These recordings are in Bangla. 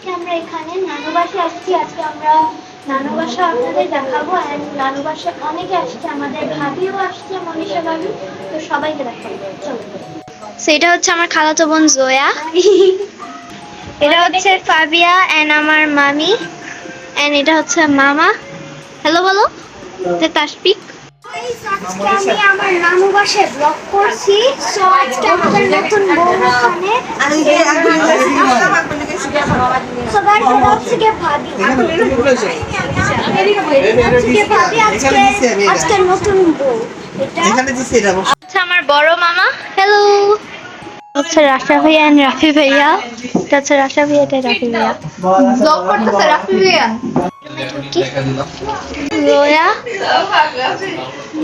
আজকে আমরা এখানে নানু বাসায় আসছি। আজকে আমরা নানু বাসা আপনাদের দেখাবো। অ্যান্ড নানু বাসায় অনেকে আসছে, আমাদের ভাবিও আসছে, মনীষা ভাবি। তো সবাইকে দেখাবো, চলো। সেটা হচ্ছে আমার খালাতো বোন জোয়া, এটা হচ্ছে ফাবিয়া এন্ড আমার মামি, এন্ড এটা হচ্ছে মামা। হ্যালো বলো তাসপিক। আজকে আমি আমার নানু বাসায় ব্লগ করছি। সো আজকে আমাদের নতুন বউ ওখানে। সো গাইস, এটা হচ্ছে গিয়ে ভাবি। আজকে নতুন বউ এটা। হচ্ছে আমার বড় মামা। হ্যালো হচ্ছে রাফা ভাইয়া এন্ড রাফি ভাইয়া। এটা হচ্ছে রাফা ভাইয়া, এটা রাফি ভাইয়া। ব্লগ করতেছে রাফি ভাইয়া। জোয়া,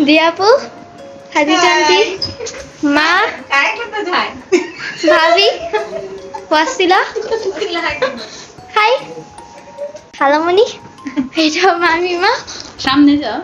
দিয়াপু, খাদিজা আন্টি, মা, ভাবি, ওয়াসিলা, হাই, খালামণি, এটা মামিমা। সামনে যাও।